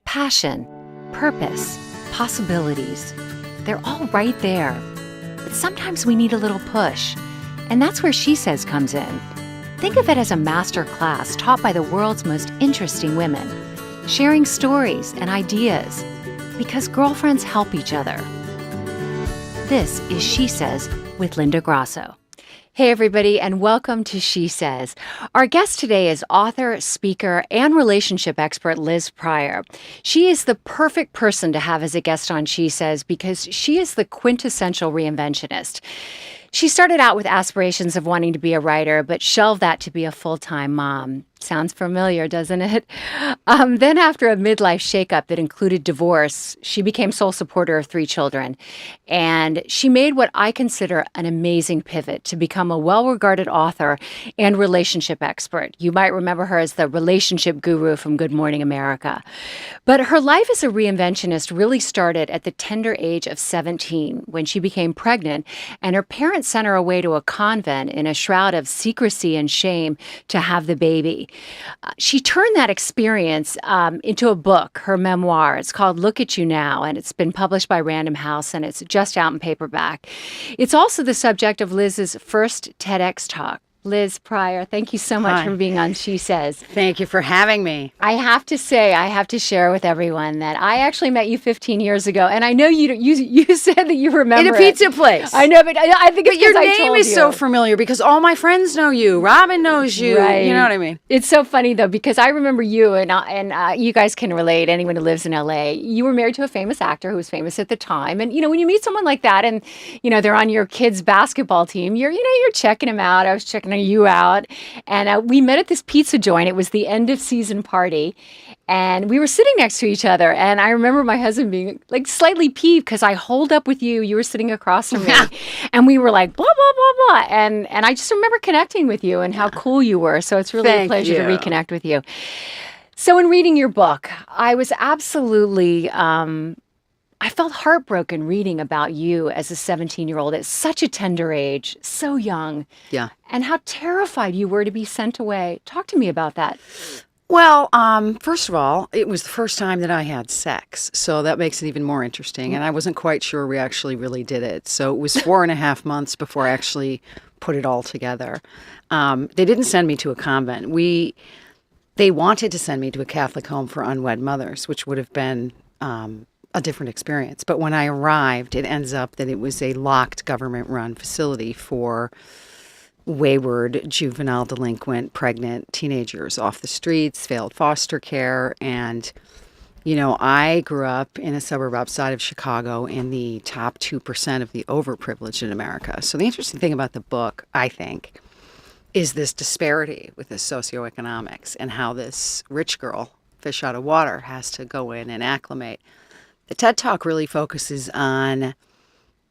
Passion, purpose, possibilities. They're all right there. But sometimes we need a little push. And that's where SheSez comes in. Think of it as a master class taught by the world's most interesting women, sharing stories and ideas because girlfriends help each other. This is SheSez with Linda Grasso. Hey everybody, and welcome to SheSez. Our guest today is author, speaker, and relationship expert Liz Pryor. She is the perfect person to have as a guest on SheSez because she is the quintessential reinventionist. She started out with aspirations of wanting to be a writer, but shelved that to be a full-time mom. Sounds familiar, doesn't it? Then after a midlife shakeup that included divorce, she became sole supporter of 3 children. And she made what I consider an amazing pivot to become a well-regarded author and relationship expert. You might remember her as the relationship guru from Good Morning America. But her life as a reinventionist really started at the tender age of 17 when she became pregnant, and her parents sent her away to a convent in a shroud of secrecy and shame to have the baby. She turned that experience into a book, her memoir. It's called Look at You Now, and it's been published by Random House, and it's just out in paperback. It's also the subject of Liz's first TEDx talk. Liz Pryor, thank you so much for being on SheSez. Thank you for having me. I have to share with everyone that I actually met you 15 years ago, and I know you said that you remember in a pizza place. I know, but I think it's but your because name is so familiar because all my friends know you. Robin knows you. Right. You know what I mean? It's so funny though because I remember you, and you guys can relate. Anyone who lives in LA, you were married to a famous actor who was famous at the time, and when you meet someone like that, and they're on your kids' basketball team, you're checking them out. I was checking you out, and we met at this pizza joint. It was the end of season party, and we were sitting next to each other, and I remember my husband being like slightly peeved because I holed up with you were sitting across from me, and we were like blah blah blah blah, and I just remember connecting with you and how cool you were. So it's really a pleasure to reconnect with you. So in reading your book, I was absolutely I felt heartbroken reading about you as a 17-year-old at such a tender age, so young. Yeah. And how terrified you were to be sent away. Talk to me about that. Well, first of all, it was the first time that I had sex, so that makes it even more interesting. And I wasn't quite sure we actually really did it. So it was 4.5 months before I actually put it all together. They didn't send me to a convent. They wanted to send me to a Catholic home for unwed mothers, which would have been a different experience. But when I arrived, it ends up that it was a locked government-run facility for wayward, juvenile, delinquent, pregnant teenagers off the streets, failed foster care. And, I grew up in a suburb outside of Chicago in the top 2% of the overprivileged in America. So the interesting thing about the book, I think, is this disparity with the socioeconomics and how this rich girl, fish out of water, has to go in and acclimate. The TED Talk really focuses on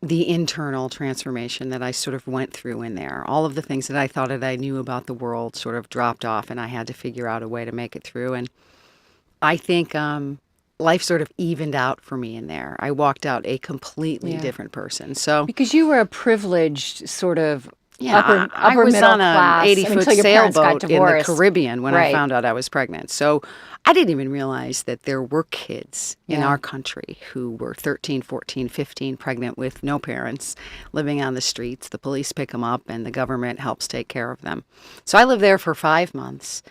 the internal transformation that I sort of went through in there. All of the things that I thought that I knew about the world sort of dropped off, and I had to figure out a way to make it through. And I think life sort of evened out for me in there. I walked out a completely different person. So because you were a privileged sort of upper I was middle on class, 80-foot sailboat in the Caribbean when Right. I found out I was pregnant. So I didn't even realize that there were kids in our country who were 13, 14, 15, pregnant with no parents, living on the streets. The police pick them up and the government helps take care of them. So I lived there for 5 months,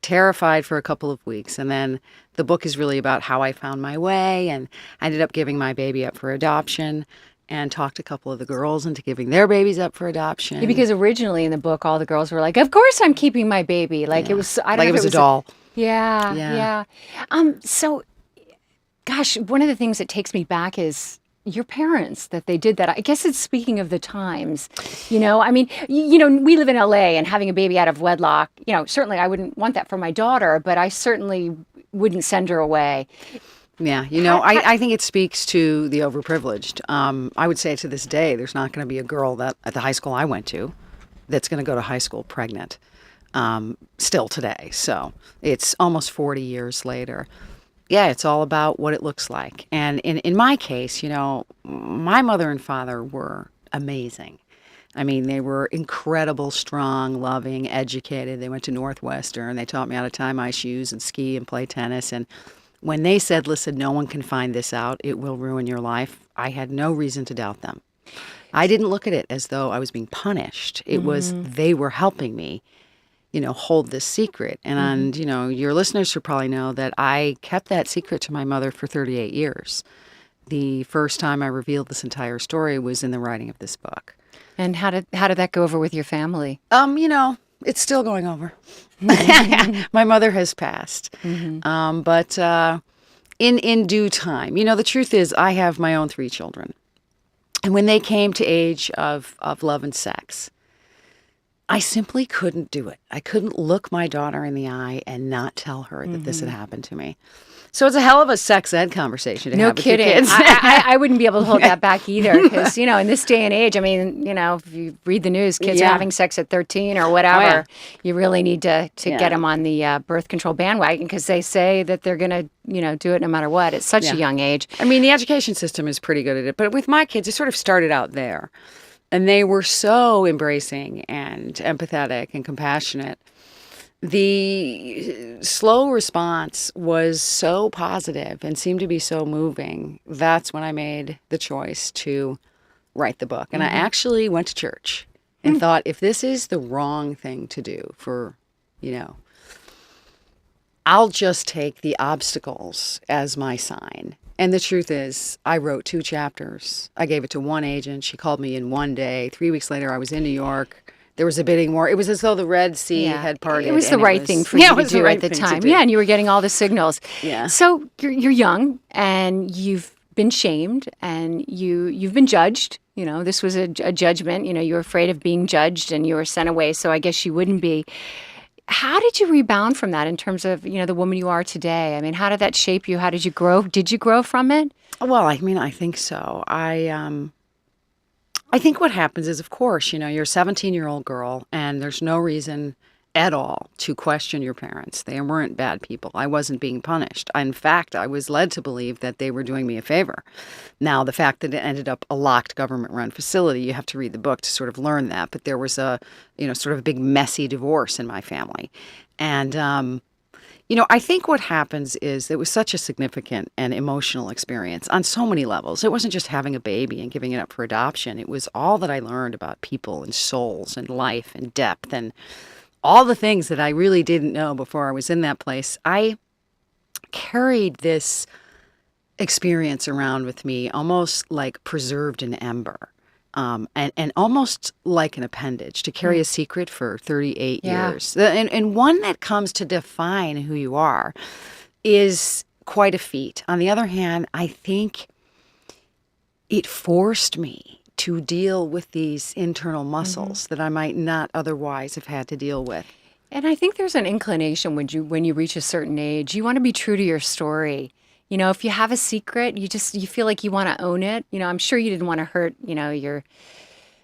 terrified for a couple of weeks. And then the book is really about how I found my way, and I ended up giving my baby up for adoption and talked a couple of the girls into giving their babies up for adoption. Yeah, because originally in the book, all the girls were like, of course I'm keeping my baby. Like it was, I don't know it if was a doll. Yeah. So, gosh, one of the things that takes me back is your parents, that they did that. I guess it's speaking of the times, I mean, we live in LA, and having a baby out of wedlock, certainly I wouldn't want that for my daughter, but I certainly wouldn't send her away. Yeah, I think it speaks to the overprivileged. I would say to this day, there's not going to be a girl that at the high school I went to that's going to go to high school pregnant still today. So it's almost 40 years later. Yeah, it's all about what it looks like. And in my case, my mother and father were amazing. I mean, they were incredible, strong, loving, educated. They went to Northwestern. They taught me how to tie my shoes and ski and play tennis. And When they said, listen, no one can find this out, it will ruin your life, I had no reason to doubt them. I didn't look at it as though I was being punished. It was they were helping me, hold this secret. And, your listeners should probably know that I kept that secret to my mother for 38 years. The first time I revealed this entire story was in the writing of this book. And how did that go over with your family? It's still going over. My mother has passed. But in due time, the truth is I have my own 3 children. And when they came to age of love and sex, I simply couldn't do it. I couldn't look my daughter in the eye and not tell her that this had happened to me. So it's a hell of a sex ed conversation to have with your kids. I wouldn't be able to hold that back either because, in this day and age, if you read the news, kids are having sex at 13 or whatever. Oh, yeah. You really need to get them on the birth control bandwagon because they say that they're going to, do it no matter what. It's such a young age. The education system is pretty good at it. But with my kids, it sort of started out there. And they were so embracing and empathetic and compassionate. The slow response was so positive and seemed to be so moving. That's when I made the choice to write the book. And I actually went to church and thought, if this is the wrong thing to do for, I'll just take the obstacles as my sign. And the truth is, I wrote 2 chapters. I gave it to one agent. She called me in one day. 3 weeks later, I was in New York. There was a bidding war. It was as though the Red Sea had parted. It was the right thing for you to do at the time. Yeah, and you were getting all the signals. Yeah. So you're young, and you've been shamed, and you've been judged. This was a judgment. You were afraid of being judged, and you were sent away. So I guess you wouldn't be. How did you rebound from that in terms of, the woman you are today? How did that shape you? How did you grow? Did you grow from it? Well, I think so. I think what happens is, of course, you're a 17-year-old girl, and there's no reason at all to question your parents. They weren't bad people. I wasn't being punished. In fact, I was led to believe that they were doing me a favor. Now, the fact that it ended up a locked government-run facility, you have to read the book to sort of learn that. But there was a, sort of a big messy divorce in my family. And, I think what happens is it was such a significant and emotional experience on so many levels. It wasn't just having a baby and giving it up for adoption. It was all that I learned about people and souls and life and depth and all the things that I really didn't know before I was in that place. I carried this experience around with me almost like preserved in ember. And almost like an appendage to carry a secret for 38 years. And one that comes to define who you are is quite a feat. On the other hand, I think it forced me to deal with these internal muscles that I might not otherwise have had to deal with. And I think there's an inclination when you reach a certain age, you want to be true to your story. If you have a secret, you feel like you want to own it. I'm sure you didn't want to hurt, your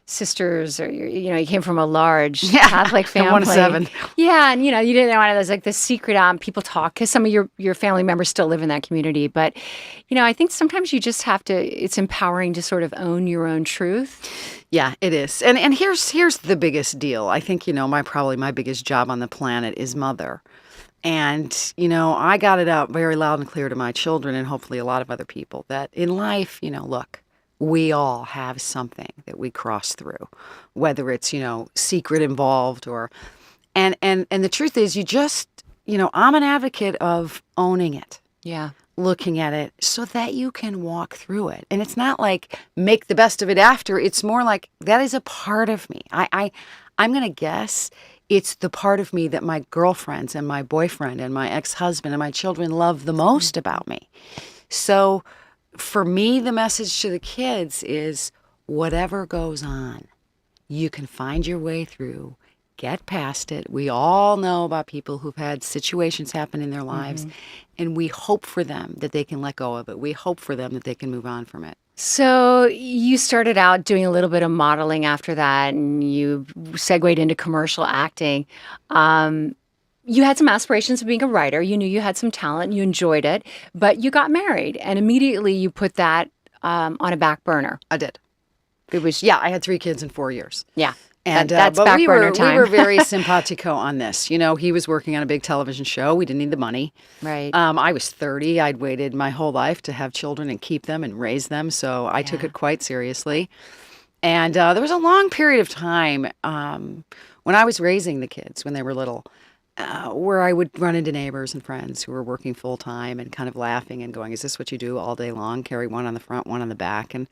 sisters or you came from a large Catholic family. I'm one of 7. Yeah, and you didn't want to. There's like this secret people talk because some of your family members still live in that community. But I think sometimes you just have to. It's empowering to sort of own your own truth. Yeah, it is. And here's the biggest deal. I think my biggest job on the planet is mother. And, I got it out very loud and clear to my children and hopefully a lot of other people that in life, look, we all have something that we cross through, whether it's, secret involved or, and the truth is you just, I'm an advocate of owning it. Yeah. Looking at it so that you can walk through it. And it's not like make the best of it after. It's more like that is a part of me. I'm going to guess it's the part of me that my girlfriends and my boyfriend and my ex-husband and my children love the most about me. So for me, the message to the kids is whatever goes on, you can find your way through, get past it. We all know about people who've had situations happen in their lives, and we hope for them that they can let go of it. We hope for them that they can move on from it. So you started out doing a little bit of modeling after that, and you segued into commercial acting. You had some aspirations of being a writer. You knew you had some talent. You enjoyed it, but you got married, and immediately you put that on a back burner. I did. It was I had 3 kids in 4 years. Yeah. And That's but back we burner were time. we were very simpatico on this. You know, he was working on a big television show. We didn't need the money. Right. I was 30. I'd waited my whole life to have children and keep them and raise them, so I took Yeah. it quite seriously. And there was a long period of time when I was raising the kids when they were little, where I would run into neighbors and friends who were working full time and kind of laughing and going, "Is this what you do all day long? Carry one on the front, one on the back?" And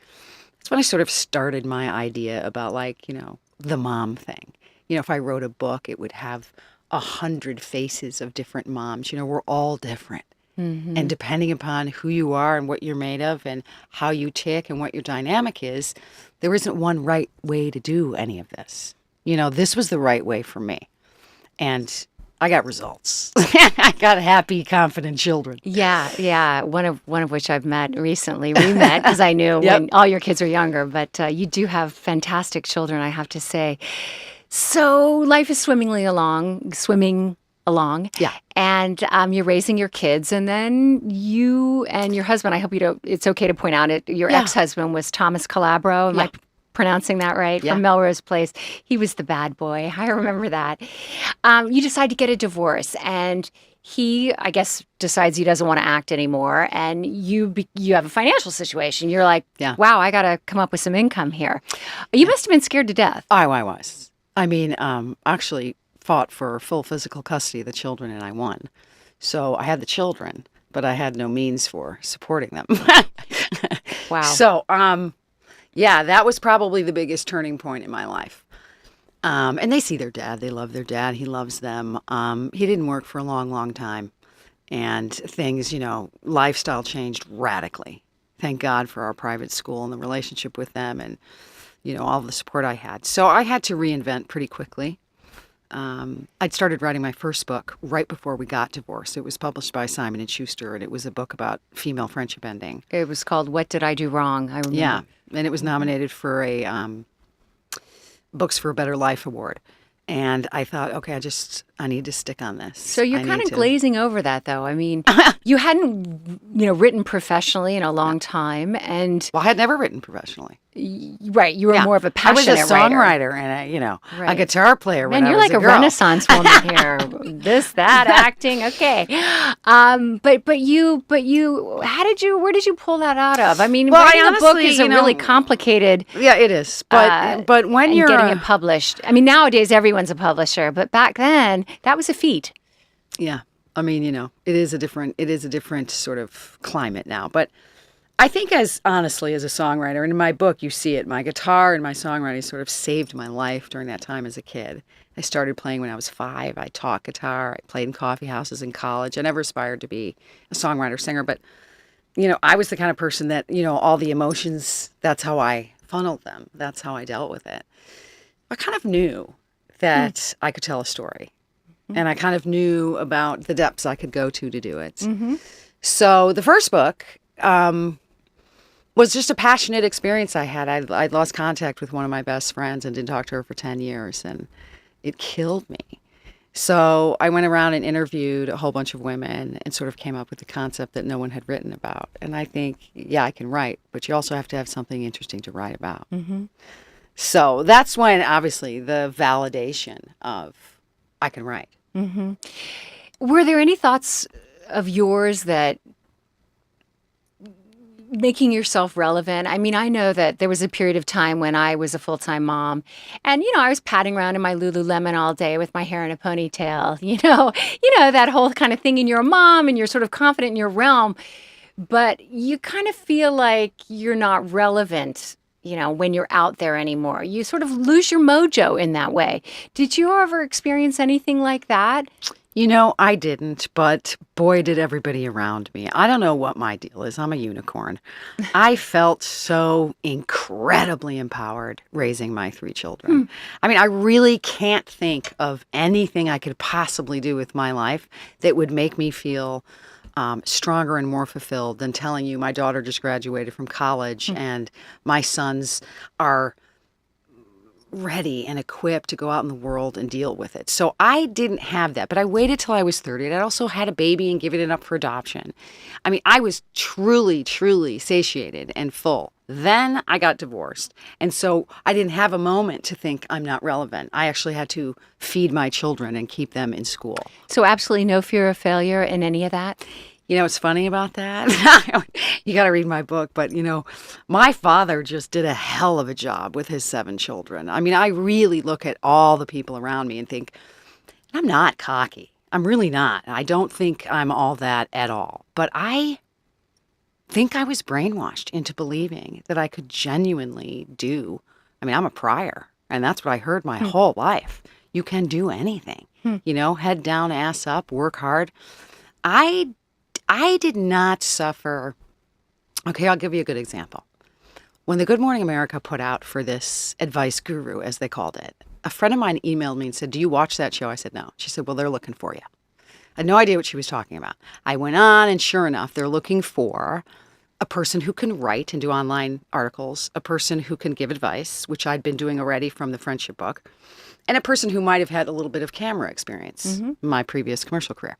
that's when I sort of started my idea about, like, you know, the mom thing. You know, if I wrote a book, it would have 100 faces of different moms. You know, we're all different. And depending upon who you are and what you're made of and how you tick and what your dynamic is, there isn't one right way to do any of this. You know, this was the right way for me. And I got results. I got happy, confident children. Yeah. One of which I've met recently. We met because I knew Yep. when all your kids are younger, but you do have fantastic children, I have to say. So life is swimming along. Yeah. And you're raising your kids, and then you and your husband, I hope you don't, it's okay to point out it, your Yeah. ex-husband was Thomas Calabro. Am Yeah. I pronouncing that right? Yeah. From Melrose Place. He was the bad boy. I remember that. You decide to get a divorce, and he, I guess, decides he doesn't want to act anymore, and you have a financial situation. You're like, Yeah. wow, I got to come up with some income here. You must have been scared to death. I was. I mean, actually fought for full physical custody of the children, and I won. So I had the children, but I had no means for supporting them. Wow. So, yeah, that was probably the biggest turning point in my life. And they see their dad. They love their dad. He loves them. He didn't work for a long, long time. And things, you know, lifestyle changed radically. Thank God for our private school and the relationship with them and, you know, all the support I had. So I had to reinvent pretty quickly. I'd started writing my first book right before we got divorced. It was published by Simon & Schuster, and it was a book about female friendship ending. It was called What Did I Do Wrong? I remember. Yeah, and it was nominated for a Books for a Better Life award. And I thought, okay, I need to stick on this. So you're I kind need of to- glazing over that, though. I mean, you hadn't, written professionally in a long time, and Well, I had never written professionally. right, you were Yeah. more of a I was passionate a writer. songwriter and a Right. guitar player when Man, I you're was like a girl. Renaissance woman here. This, that, acting. Okay. But you, where did you pull that out of? I mean, Well, I writing a book honestly, is a you know, really complicated. Yeah, it is. But when and you're getting it published. I mean, nowadays everyone's a publisher, but back then that was a feat. Yeah. I mean, you know, it is a different sort of climate now. But I think honestly, as a songwriter, and in my book, you see it, my guitar and my songwriting sort of saved my life during that time as a kid. I started playing when I was 5. I taught guitar. I played in coffee houses in college. I never aspired to be a songwriter, singer, but, you know, I was the kind of person that, you know, all the emotions, that's how I funneled them. That's how I dealt with it. I kind of knew that I could tell a story. And I kind of knew about the depths I could go to do it. So the first book was just a passionate experience I had. I'd lost contact with one of my best friends and didn't talk to her for 10 years, and it killed me. So I went around and interviewed a whole bunch of women and sort of came up with the concept that no one had written about. And I think, yeah, I can write, but you also have to have something interesting to write about. So that's when, obviously, the validation of I can write. Were there any thoughts of yours that making yourself relevant? I mean, I know that there was a period of time when I was a full-time mom and, I was padding around in my Lululemon all day with my hair in a ponytail, that whole kind of thing. And you're a mom and you're sort of confident in your realm, but you kind of feel like you're not relevant, when you're out there anymore. You sort of lose your mojo in that way. Did you ever experience anything like that? I didn't, but boy, did everybody around me. I don't know what my deal is. I'm a unicorn. I felt so incredibly empowered raising my 3 children. I mean, I really can't think of anything I could possibly do with my life that would make me feel stronger and more fulfilled than telling you my daughter just graduated from college and my sons are ready and equipped to go out in the world and deal with it. So I didn't have that, but I waited till I was 30. And I also had a baby and given it up for adoption. I mean, I was truly, truly satiated and full Then I got divorced. And so I didn't have a moment to think I'm not relevant. I actually had to feed my children and keep them in school. So absolutely no fear of failure in any of that? You know what's funny about that? You got to read my book, but my father just did a hell of a job with his 7 children. I mean, I really look at all the people around me and think, I'm not cocky. I'm really not. I don't think I'm all that at all. But I think I was brainwashed into believing that I could genuinely do. I mean, I'm a Pryor, and that's what I heard my whole life. You can do anything, head down, ass up, work hard. I did not suffer. Okay, I'll give you a good example. When the Good Morning America put out for this advice guru, as they called it, a friend of mine emailed me and said, do you watch that show? I said, no. She said, well, they're looking for you. I had no idea what she was talking about. I went on, and sure enough, they're looking for a person who can write and do online articles, a person who can give advice, which I'd been doing already from the friendship book, and a person who might have had a little bit of camera experience in my previous commercial career.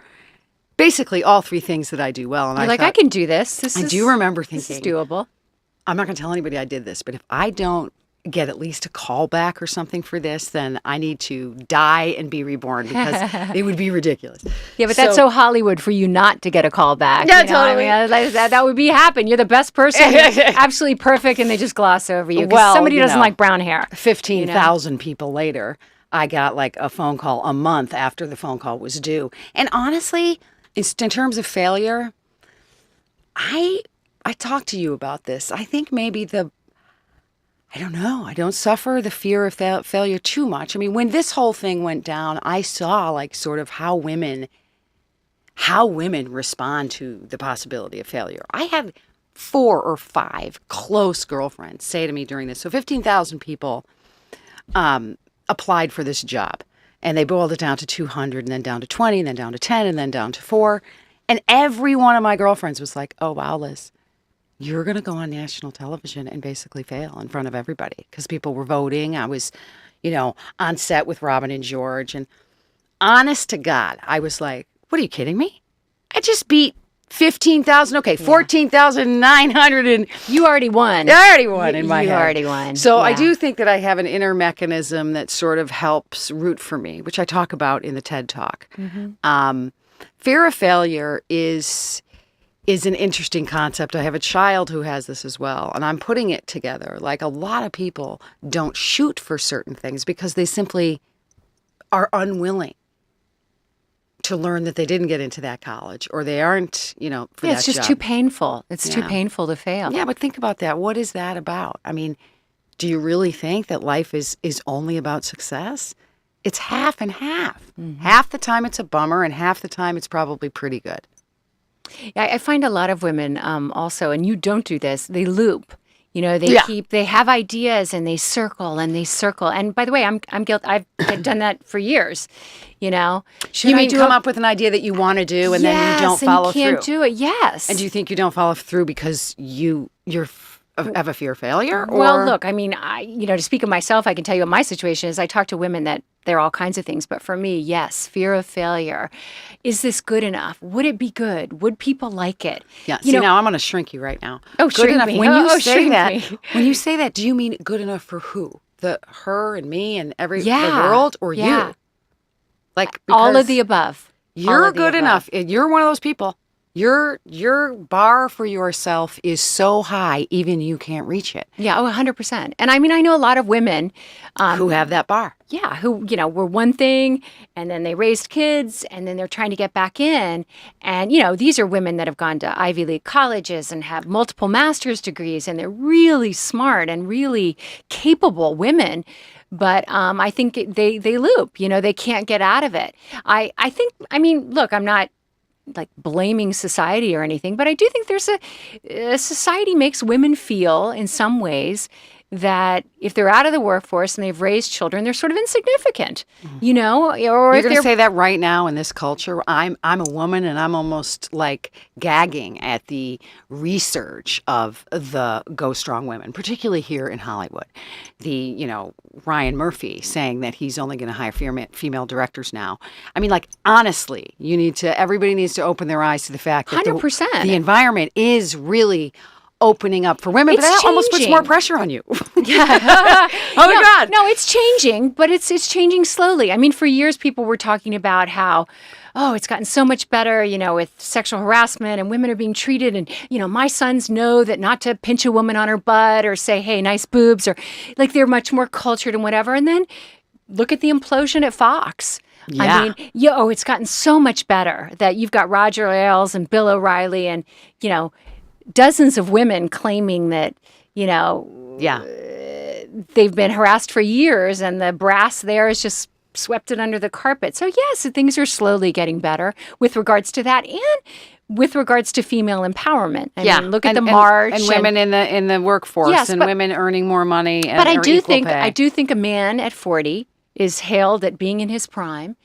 Basically, all 3 things that I do well. And You're like, I can do this. I do remember thinking, this is doable. I'm not going to tell anybody I did this, but if I don't get at least a call back or something for this, then I need to die and be reborn because it would be ridiculous. Yeah, but that's so Hollywood for you not to get a call back. Yeah, totally. I mean, that would be happen. You're the best person, absolutely perfect, and they just gloss over you because somebody doesn't like brown hair. 15,000 people later, I got like a phone call a month after the phone call was due. And honestly, in terms of failure, I talked to you about this. I think maybe I don't know. I don't suffer the fear of failure too much. I mean, when this whole thing went down, I saw like sort of how women respond to the possibility of failure. I had 4 or 5 close girlfriends say to me during this. So 15,000 people applied for this job, and they boiled it down to 200, and then down to 20, and then down to 10, and then down to 4. And every one of my girlfriends was like, oh, wow, Liz, you're going to go on national television and basically fail in front of everybody because people were voting. I was, on set with Robin and George. And honest to God, I was like, what are you kidding me? I just beat 15,000. Okay, 14,900. And you already won. I already won in my head. You already won. So I do think that I have an inner mechanism that sort of helps root for me, which I talk about in the TED Talk. Fear of failure is an interesting concept. I have a child who has this as well, and I'm putting it together. Like a lot of people don't shoot for certain things because they simply are unwilling to learn that they didn't get into that college or they aren't, for that job. It's just too painful. It's too painful to fail. Yeah, but think about that. What is that about? I mean, do you really think that life is only about success? It's half and half. Half the time it's a bummer, and half the time it's probably pretty good. Yeah, I find a lot of women also, and you don't do this, they loop. They have ideas and they circle and they circle. And by the way, I'm guilty. I've done that for years. You mean come up with an idea that you want to do and then you don't follow through? Yes, and you can't do it. Yes. And do you think you don't follow through because you're have a fear of failure? Or? Well, look, I mean, to speak of myself, I can tell you what my situation is. I talk to women that they're all kinds of things. But for me, yes, fear of failure. Is this good enough? Would it be good? Would people like it? Yeah. Now I'm going to shrink you right now. Oh, good shrink enough. me. When you say shrink that, me. when you say that, do you mean good enough for who? Her and me and the world, or you? Like all of the above. You're good enough. You're one of those people. Your bar for yourself is so high, even you can't reach it. Yeah, 100%. And I mean, I know a lot of women who have that bar. Yeah, who, were one thing, and then they raised kids, and then they're trying to get back in. And, these are women that have gone to Ivy League colleges and have multiple master's degrees, and they're really smart and really capable women. But I think they loop, they can't get out of it. I think, look, I'm not like blaming society or anything, but I do think there's a society makes women feel in some ways that if they're out of the workforce and they've raised children, they're sort of insignificant, or you're going to say that right now in this culture. I'm a woman, and I'm almost like gagging at the research of the Go Strong women, particularly here in Hollywood. The Ryan Murphy saying that he's only going to hire female directors now. I mean, like honestly, everybody needs to open their eyes to the fact that 100%. The environment is really opening up for women, but It's that almost puts changing. more pressure on you. Yeah. Oh my God. No, it's changing, but it's changing slowly. I mean, for years people were talking about how, oh, it's gotten so much better, with sexual harassment and women are being treated. And, my sons know that not to pinch a woman on her butt or say, hey, nice boobs, or like they're much more cultured and whatever. And then look at the implosion at Fox. Yeah. I mean, it's gotten so much better that you've got Roger Ailes and Bill O'Reilly and, dozens of women claiming that, Yeah. they've been harassed for years and the brass there has just swept it under the carpet. So yes, things are slowly getting better with regards to that and with regards to female empowerment. I mean, look at the march and women in the workforce, Yes, and but- women earning more money. But I or do equal think pay. a man at 40 is hailed at being in his prime.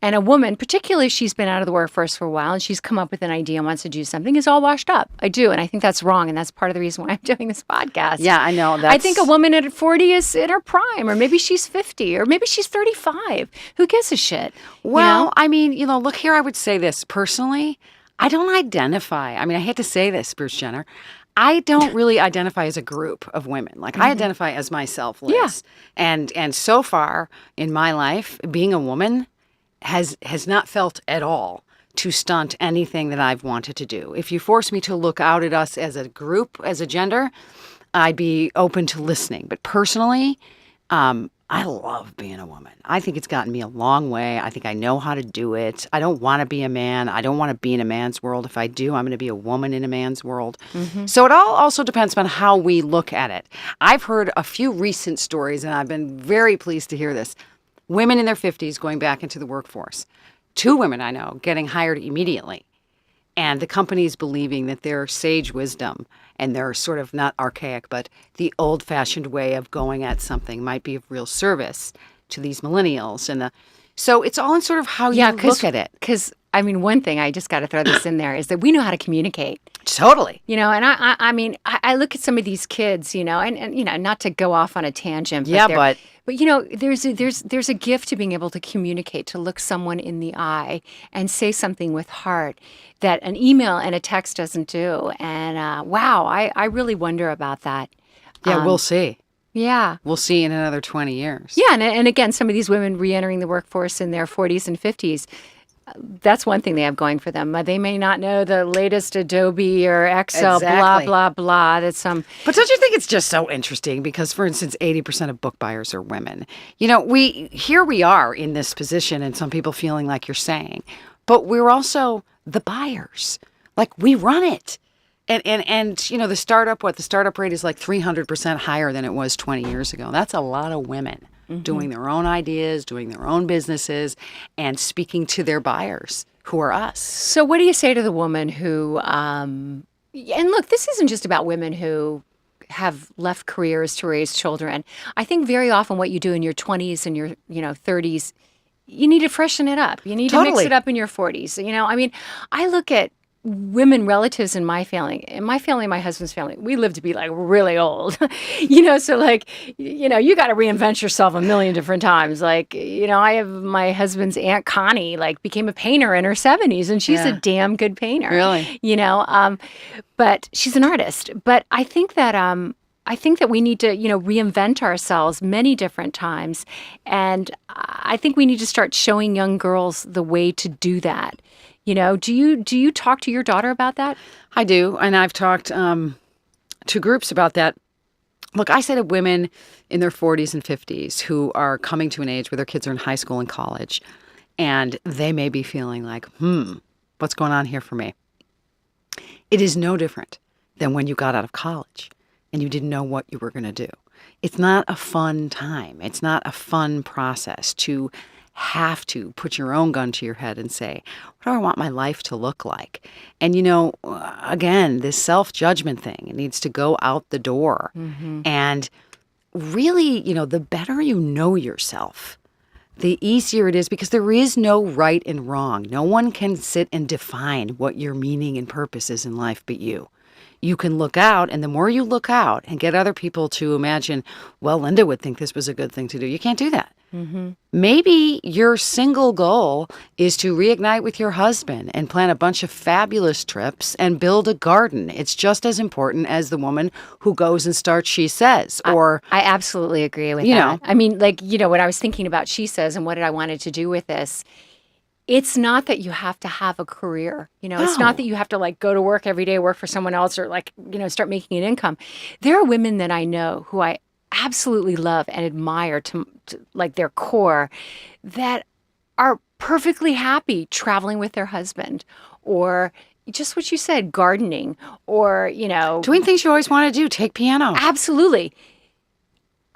And a woman, particularly if she's been out of the workforce for a while and she's come up with an idea and wants to do something, is all washed up. I do. And I think that's wrong. And that's part of the reason why I'm doing this podcast. Yeah, I know. I think a woman at 40 is in her prime, or maybe she's 50, or maybe she's 35. Who gives a shit? Well, I mean, look here, I would say this personally. I don't identify. I mean, I hate to say this, Bruce Jenner. I don't really identify as a group of women. Like I identify as myself, Liz. Yeah. And so far in my life, being a woman has not felt at all to stunt anything that I've wanted to do. If you force me to look out at us as a group, as a gender, I'd be open to listening. But personally, I love being a woman. I think it's gotten me a long way. I think I know how to do it. I don't want to be a man. I don't want to be in a man's world. If I do, I'm going to be a woman in a man's world. Mm-hmm. So it all also depends on how we look at it. I've heard a few recent stories, and I've been very pleased to hear this. Women in their 50s going back into the workforce. 2 women I know getting hired immediately. And the companies believing that their sage wisdom and their sort of not archaic, but the old-fashioned way of going at something might be of real service to these millennials. So it's all in sort of how you look at it. Because, I mean, one thing, I just got to throw this in there, is that we know how to communicate. Totally. And I mean, I look at some of these kids, and not to go off on a tangent. But there's a gift to being able to communicate, to look someone in the eye and say something with heart that an email and a text doesn't do. And wow, I really wonder about that. Yeah, we'll see. Yeah. We'll see in another 20 years. Yeah, and again, some of these women re-entering the workforce in their 40s and 50s, that's one thing they have going for them. They may not know the latest Adobe or Excel, Exactly. blah, blah, blah. But don't you think it's just so interesting? Because, for instance, 80% of book buyers are women. We are in this position, and some people feeling like you're saying, but we're also the buyers. Like, we run it. And the startup rate is like 300% higher than it was 20 years ago. That's a lot of women. Mm-hmm. Doing their own ideas, doing their own businesses, and speaking to their buyers, who are us. So what do you say to the woman who, and look, this isn't just about women who have left careers to raise children. I think very often what you do in your 20s and your 30s, you need to freshen it up. You need to mix it up in your 40s. I mean, I look at women relatives in my family, my husband's family, we live to be like really old, so like, you got to reinvent yourself a million different times. Like, I have my husband's Aunt Connie, like became a painter in her 70s and she's a damn good painter. Really? But she's an artist. But I think that we need to, reinvent ourselves many different times. And I think we need to start showing young girls the way to do that. Do you talk to your daughter about that? I do, and I've talked to groups about that. Look, I say to women in their 40s and 50s who are coming to an age where their kids are in high school and college, and they may be feeling like, what's going on here for me? It is no different than when you got out of college and you didn't know what you were going to do. It's not a fun time. It's not a fun process to have to put your own gun to your head and say, what do I want my life to look like? And, again, this self-judgment thing, it needs to go out the door. Mm-hmm. And really, the better you know yourself, the easier it is, because there is no right and wrong. No one can sit and define what your meaning and purpose is in life but you. You can look out, and the more you look out and get other people to imagine, well, Linda would think this was a good thing to do, you can't do that. Maybe your single goal is to reignite with your husband and plan a bunch of fabulous trips and build a garden. It's just as important as the woman who goes and starts SheSez. Or I absolutely agree with that. I mean, like, when I was thinking about SheSez and what I wanted to do with this, it's not that you have to have a career. It's not that you have to like go to work every day, work for someone else, or like, start making an income. There are women that I know who I absolutely love and admire to like their core that are perfectly happy traveling with their husband, or just what you said, gardening, or, doing things you always want to do, take piano. Absolutely.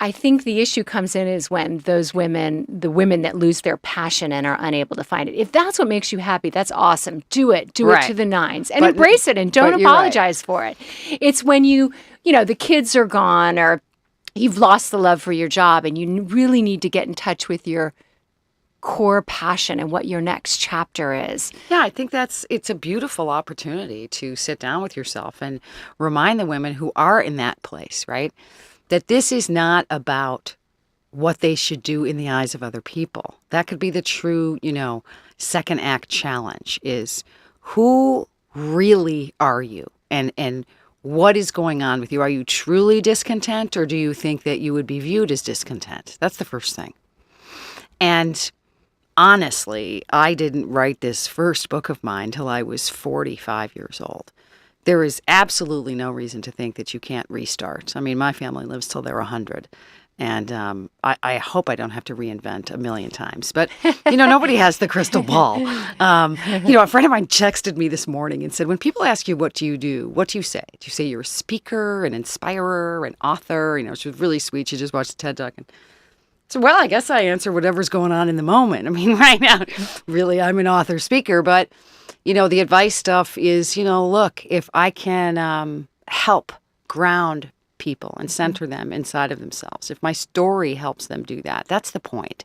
I think the issue comes in is when the women that lose their passion and are unable to find it. If that's what makes you happy, that's awesome. Do it. Do it to the nines and embrace it and don't apologize for it. It's when the kids are gone or you've lost the love for your job and you really need to get in touch with your core passion and what your next chapter is. Yeah, I think it's a beautiful opportunity to sit down with yourself and remind the women who are in that place, right? That this is not about what they should do in the eyes of other people. That could be the true, second act challenge is who really are you and what is going on with you? Are you truly discontent or do you think that you would be viewed as discontent? That's the first thing. And honestly, I didn't write this first book of mine till I was 45 years old. There is absolutely no reason to think that you can't restart. I mean, my family lives till they're 100. And I hope I don't have to reinvent a million times. But, nobody has the crystal ball. A friend of mine texted me this morning and said, when people ask you, what do you do? What do you say? Do you say you're a speaker, an inspirer, an author? She was really sweet. She just watched the TED Talk. And so, well, I guess I answer whatever's going on in the moment. I mean, right now, really, I'm an author speaker. But, the advice stuff is, look, if I can help ground people and center them inside of themselves. If my story helps them do that, that's the point.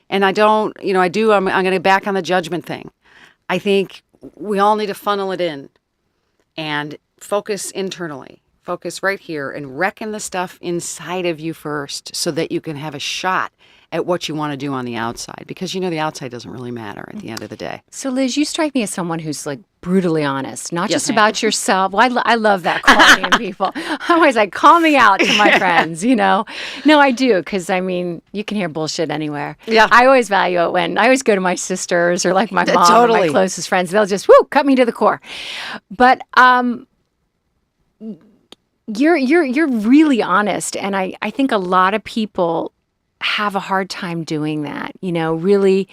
And I'm going to back on the judgment thing. I think we all need to funnel it in and focus internally, focus right here and reckon the stuff inside of you first so that you can have a shot at what you want to do on the outside, because the outside doesn't really matter at the end of the day. So Liz, you strike me as someone who's like brutally honest, not just about yourself. Well, I love that quality in people. I'm always like, call me out to my friends, No, I do, because I mean, you can hear bullshit anywhere. Yeah. I always value it when I always go to my sisters or like my mom or my closest friends. They'll just cut me to the core. But you're really honest, and I think a lot of people have a hard time doing that, really,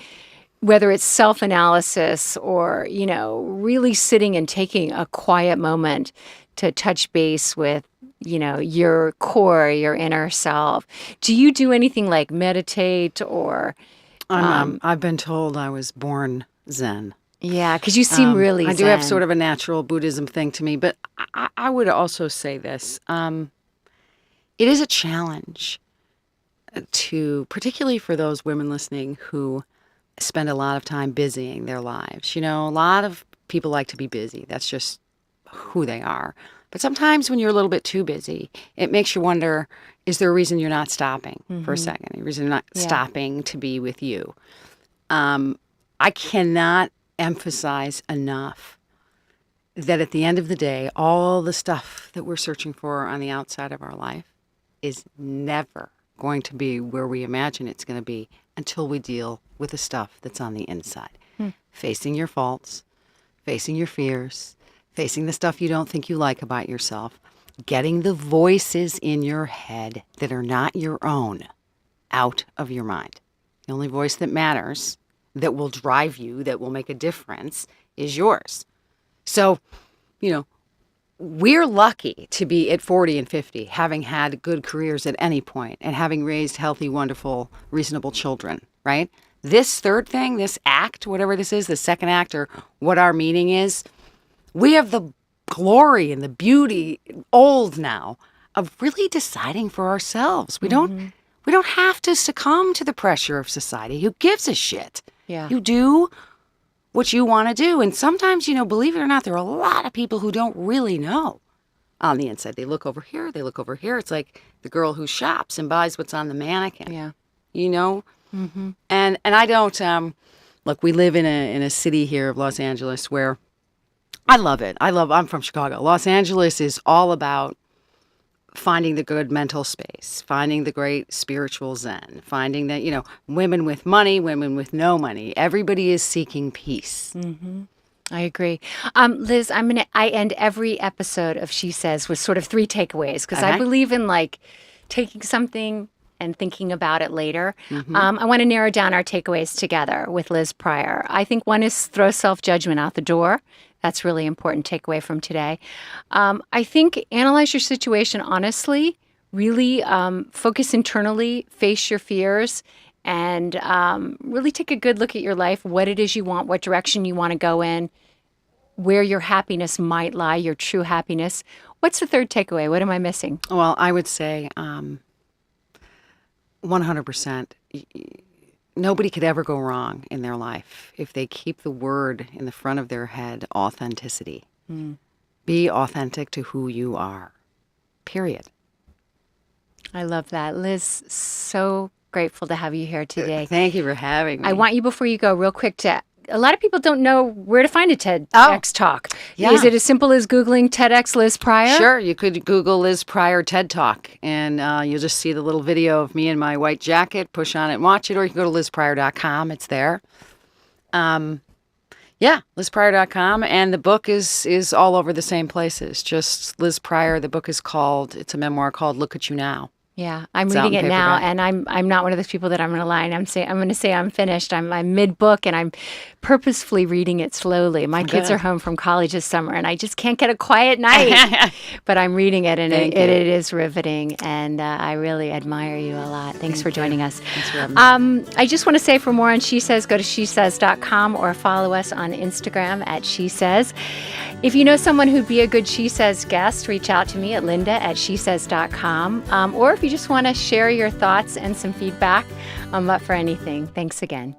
whether it's self-analysis or, really sitting and taking a quiet moment to touch base with, your core, your inner self. Do you do anything like meditate or? I've been told I was born Zen. Yeah, because you seem really I Zen. do have sort of a natural Buddhism thing to me, but I would also say this. It is a challenge particularly for those women listening who spend a lot of time busying their lives. A lot of people like to be busy. That's just who they are. But sometimes when you're a little bit too busy, it makes you wonder, is there a reason you're not stopping for a second? A reason you're not stopping to be with you? I cannot emphasize enough that at the end of the day, all the stuff that we're searching for on the outside of our life is never going to be where we imagine it's going to be until we deal with the stuff that's on the inside. Facing your faults, facing your fears, facing the stuff you don't think you like about yourself, getting the voices in your head that are not your own out of your mind. The only voice that matters, that will drive you, that will make a difference, is yours. So, we're lucky to be at 40 and 50, having had good careers at any point and having raised healthy, wonderful, reasonable children, right? This third thing, this act, whatever this is, the second act or what our meaning is, we have the glory and the beauty, old now, of really deciding for ourselves. We don't have to succumb to the pressure of society. Who gives a shit? Yeah. You do what you want to do. And sometimes, believe it or not, there are a lot of people who don't really know on the inside. They look over here, they look over here. It's like the girl who shops and buys what's on the mannequin. Yeah. And I don't look. We live in a city here of Los Angeles where I love it. I'm from Chicago. Los Angeles is all about finding the good mental space, finding the great spiritual zen, finding that, women with money, women with no money, everybody is seeking peace. I agree. Liz, I end every episode of She Says with sort of 3 takeaways because I believe in like taking something and thinking about it later. I want to narrow down our takeaways together with Liz Pryor. I think one is throw self-judgment out the door. That's really important takeaway from today. I think analyze your situation honestly, really focus internally, face your fears, and really take a good look at your life, what it is you want, what direction you want to go in, where your happiness might lie, your true happiness. What's the third takeaway? What am I missing? Well, I would say 100%. Nobody could ever go wrong in their life if they keep the word in the front of their head, authenticity. Be authentic to who you are, period. I love that. Liz, so grateful to have you here today. Thank you for having me. I want you, before you go, real quick, a lot of people don't know where to find a TEDx talk. Yeah. Is it as simple as Googling TEDx Liz Pryor? Sure. You could Google Liz Pryor TED Talk, and you'll just see the little video of me in my white jacket. Push on it and watch it, or you can go to lizpryor.com. It's there. lizpryor.com, and the book is all over the same places. Just Liz Pryor. The book is it's a memoir called Look at You Now. Yeah, I'm reading it now, and I'm not one of those people that I'm going to lie and I'm going to say I'm finished. I'm mid-book, and I'm purposefully reading it slowly. My kids are home from college this summer, and I just can't get a quiet night. But I'm reading it, and it is riveting, and I really admire you a lot. Thanks for joining us. Thanks for having me. I just want to say, for more on She Says, go to SheSez.com or follow us on Instagram at SheSez. If you know someone who'd be a good She Says guest, reach out to me at linda@SheSez.com. Or if you just want to share your thoughts and some feedback, I'm up for anything. Thanks again.